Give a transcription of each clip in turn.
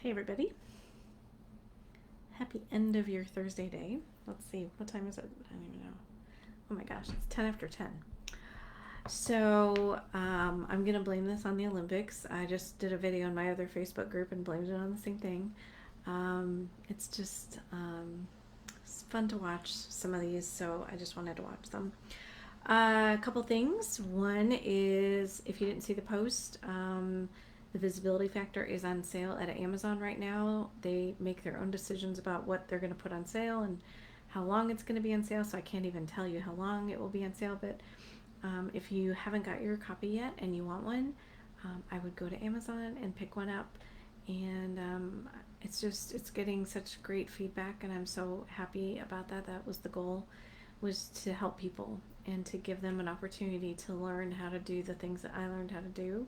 Hey everybody. Happy end of your Thursday day. Let's see, what time is it? I don't even know. Oh my gosh, it's 10 after 10. So I'm going to blame this on the Olympics. I just did a video in my other Facebook group and blamed it on the same thing. It's just it's fun to watch some of these, so I just wanted to watch them. A couple things. One is, if you didn't see the post, the Visibility Factor is on sale at Amazon right now. They make their own decisions about what they're going to put on sale and how long it's going to be on sale, so I can't even tell you how long it will be on sale. But if you haven't got your copy yet and you want one, I would go to Amazon and pick one up. And it's getting such great feedback, and I'm so happy about that. That was the goal, was to help people and to give them an opportunity to learn how to do the things that I learned how to do,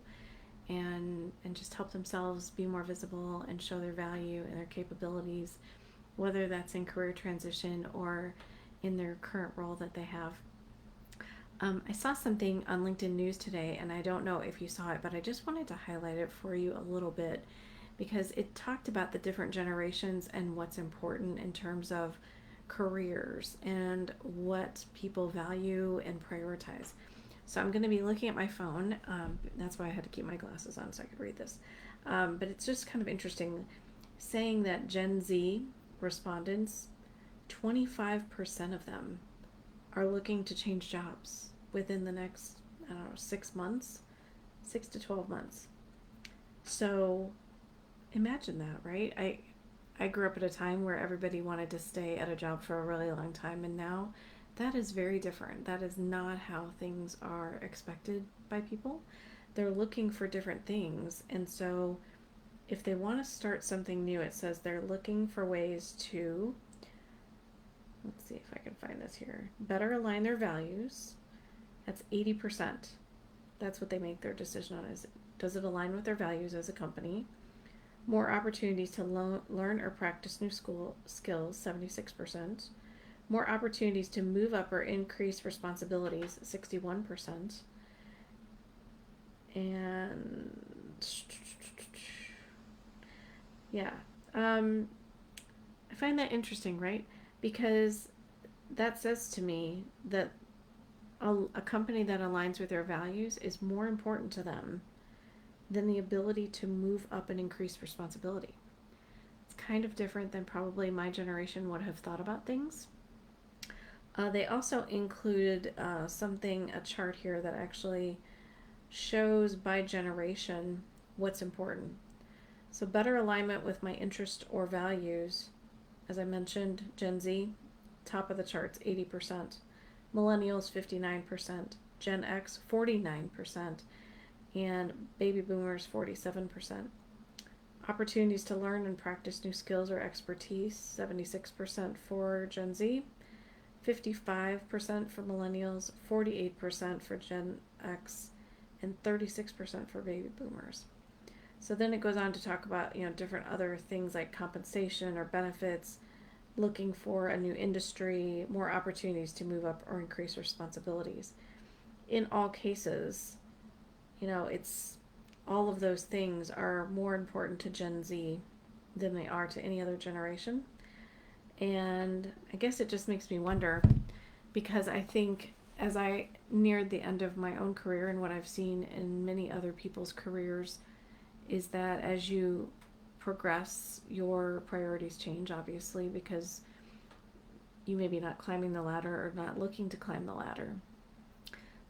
and just help themselves be more visible and show their value and their capabilities, whether that's in career transition or in their current role that they have. I saw something on LinkedIn News today, and I don't know if you saw it, but I just wanted to highlight it for you a little bit because it talked about the different generations and what's important in terms of careers and what people value and prioritize. So I'm going to be looking at my phone. That's why I had to keep my glasses on so I could read this. But it's just kind of interesting saying that Gen Z respondents, 25% of them are looking to change jobs within the next, I don't know, 6 months, 6 to 12 months. So imagine that, right? I grew up at a time where everybody wanted to stay at a job for a really long time, and now that is very different. That is not how things are expected by people. They're looking for different things, and so if they want to start something new, it says they're looking for ways to, let's see if I can find this here, better align their values. That's 80%. That's what they make their decision on, is does it align with their values as a company? More opportunities to learn or practice new skills, 76%. More opportunities to move up or increase responsibilities, 61%. And yeah, I find that interesting, right? Because that says to me that a company that aligns with their values is more important to them than the ability to move up and increase responsibility. It's kind of different than probably my generation would have thought about things. They also included a chart here that actually shows by generation what's important. So better alignment with my interest or values, as I mentioned, Gen Z, top of the charts, 80%. Millennials, 59%. Gen X, 49%. And baby boomers, 47%. Opportunities to learn and practice new skills or expertise, 76% for Gen Z, 55% for millennials, 48% for Gen X, and 36% for baby boomers. So then it goes on to talk about, different other things like compensation or benefits, looking for a new industry, more opportunities to move up or increase responsibilities. In all cases, it's all of those things are more important to Gen Z than they are to any other generation. And I guess it just makes me wonder, because I think as I neared the end of my own career and what I've seen in many other people's careers, is that as you progress, your priorities change, obviously, because you may be not climbing the ladder or not looking to climb the ladder.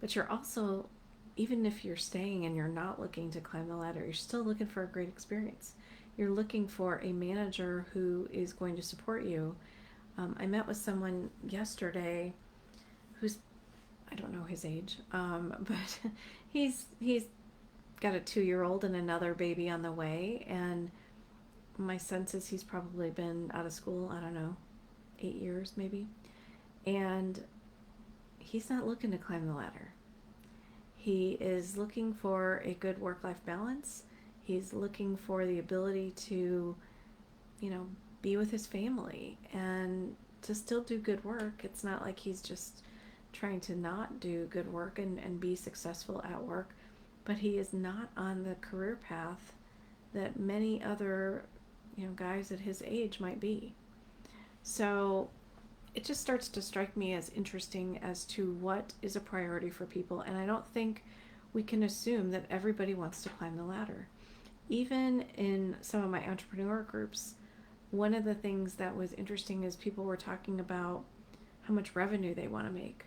But you're also, even if you're staying and you're not looking to climb the ladder, you're still looking for a great experience. You're looking for a manager who is going to support you. I met with someone yesterday who's, I don't know his age, but he's got a 2-year-old and another baby on the way, and my sense is he's probably been out of school, I don't know, 8 years maybe, and he's not looking to climb the ladder. He is looking for a good work-life balance. He's looking for the ability to, be with his family and to still do good work. It's not like he's just trying to not do good work and be successful at work, but he is not on the career path that many other guys at his age might be. So it just starts to strike me as interesting as to what is a priority for people. And I don't think we can assume that everybody wants to climb the ladder. Even in some of my entrepreneur groups, one of the things that was interesting is people were talking about how much revenue they want to make.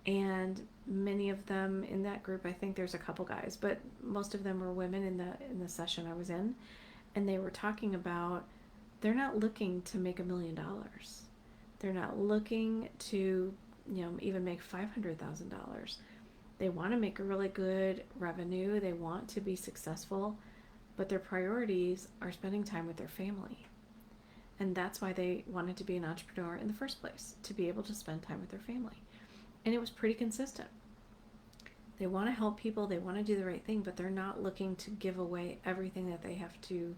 And many of them in that group, I think there's a couple guys, but most of them were women in the session I was in, and they were talking about they're not looking to make $1 million. They're not looking to, even make $500,000. They want to make a really good revenue. They want to be successful, but their priorities are spending time with their family. And that's why they wanted to be an entrepreneur in the first place, to be able to spend time with their family. And it was pretty consistent. They want to help people, they want to do the right thing, but they're not looking to give away everything that they have to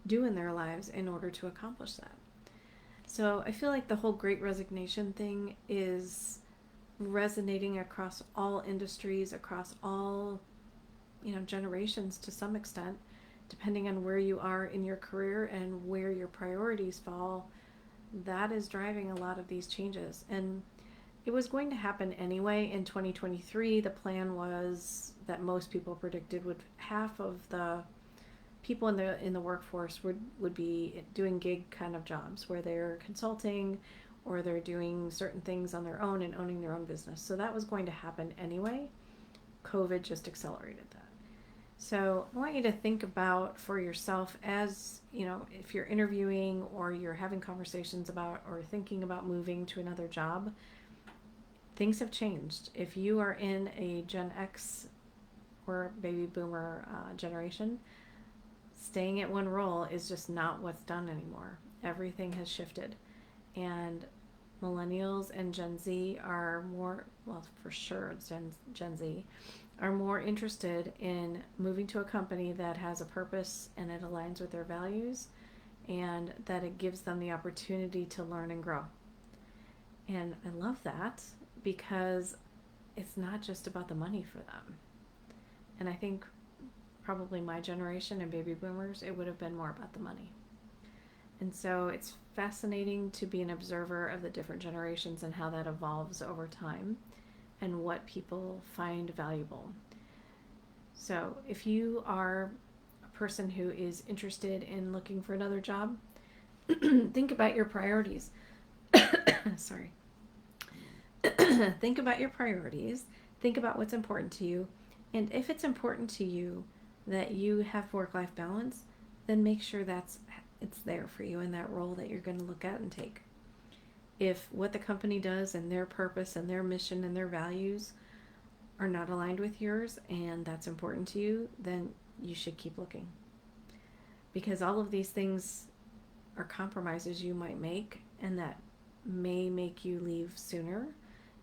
do in their lives in order to accomplish that. So I feel like the whole Great Resignation thing is resonating across all industries, across all, generations to some extent, depending on where you are in your career and where your priorities fall. That is driving a lot of these changes. And it was going to happen anyway in 2023. The plan was that most people predicted would half of the people in the workforce would be doing gig kind of jobs where they're consulting or they're doing certain things on their own and owning their own business. So that was going to happen anyway. COVID just accelerated that. So I want you to think about for yourself as, if you're interviewing or you're having conversations about or thinking about moving to another job, things have changed. If you are in a Gen X or baby boomer generation, staying at one role is just not what's done anymore. Everything has shifted. And millennials and Gen Z are more, well, for sure, Gen Z are more interested in moving to a company that has a purpose and it aligns with their values and that it gives them the opportunity to learn and grow. And I love that because it's not just about the money for them. And I think probably my generation and baby boomers, it would have been more about the money. And so it's fascinating to be an observer of the different generations and how that evolves over time and what people find valuable. So if you are a person who is interested in looking for another job, think about your priorities. Sorry. Think about your priorities. Think about what's important to you. And if it's important to you that you have work-life balance, then make sure it's there for you in that role that you're going to look at and take. If what the company does and their purpose and their mission and their values are not aligned with yours and that's important to you, then you should keep looking. Because all of these things are compromises you might make, and that may make you leave sooner.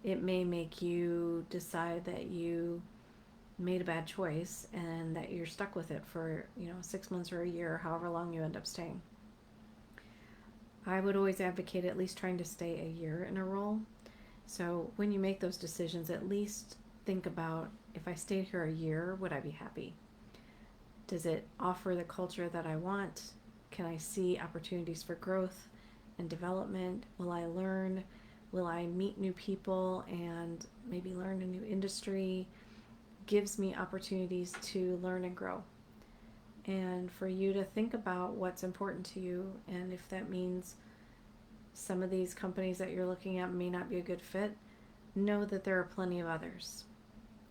It may make you decide that you made a bad choice and that you're stuck with it for 6 months or a year, however long you end up staying. I would always advocate at least trying to stay a year in a role. So when you make those decisions, at least think about, if I stayed here a year, would I be happy? Does it offer the culture that I want? Can I see opportunities for growth and development? Will I learn? Will I meet new people and maybe learn a new industry? Gives me opportunities to learn and grow. And for you to think about what's important to you, and if that means some of these companies that you're looking at may not be a good fit, know that there are plenty of others.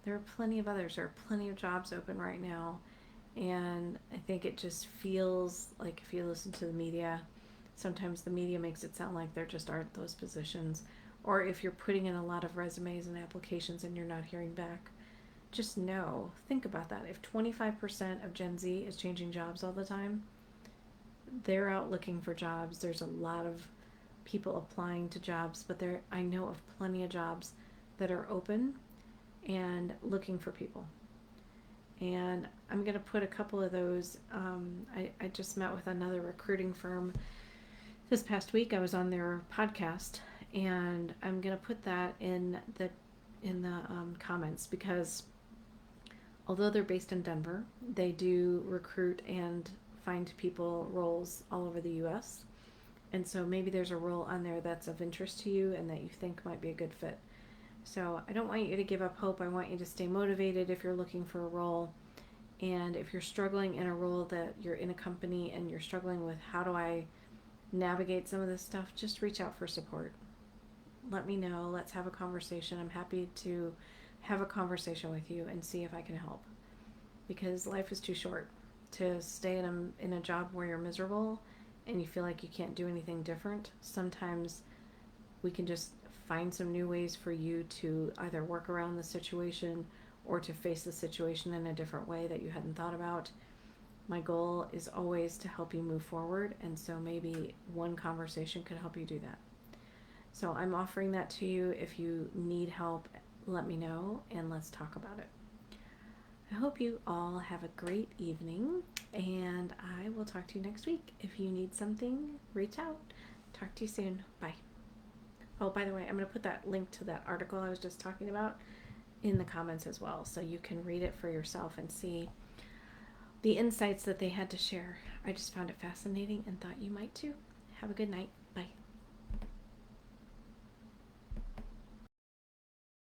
There are plenty of others. There are plenty of jobs open right now. And I think it just feels like, if you listen to the media, sometimes the media makes it sound like there just aren't those positions. Or if you're putting in a lot of resumes and applications and you're not hearing back, just think about that. If 25% of Gen Z is changing jobs all the time, they're out looking for jobs. There's a lot of people applying to jobs, but I know of plenty of jobs that are open and looking for people. And I'm going to put a couple of those. I just met with another recruiting firm this past week. I was on their podcast, and I'm going to put that in the comments, because although they're based in Denver, they do recruit and find people roles all over the US. And so maybe there's a role on there that's of interest to you and that you think might be a good fit. So I don't want you to give up hope. I want you to stay motivated if you're looking for a role. And if you're struggling in a role that you're in a company and you're struggling with how do I navigate some of this stuff, just reach out for support. Let me know. Let's have a conversation. I'm happy to have a conversation with you and see if I can help. Because life is too short to stay in a job where you're miserable and you feel like you can't do anything different. Sometimes we can just find some new ways for you to either work around the situation or to face the situation in a different way that you hadn't thought about. My goal is always to help you move forward, and so maybe one conversation could help you do that. So I'm offering that to you. If you need help, let me know and let's talk about it. I hope you all have a great evening, and I will talk to you next week. If you need something, reach out. Talk to you soon. Bye. Oh, by the way, I'm going to put that link to that article I was just talking about in the comments as well, so you can read it for yourself and see the insights that they had to share. I just found it fascinating and thought you might too. Have a good night. Bye.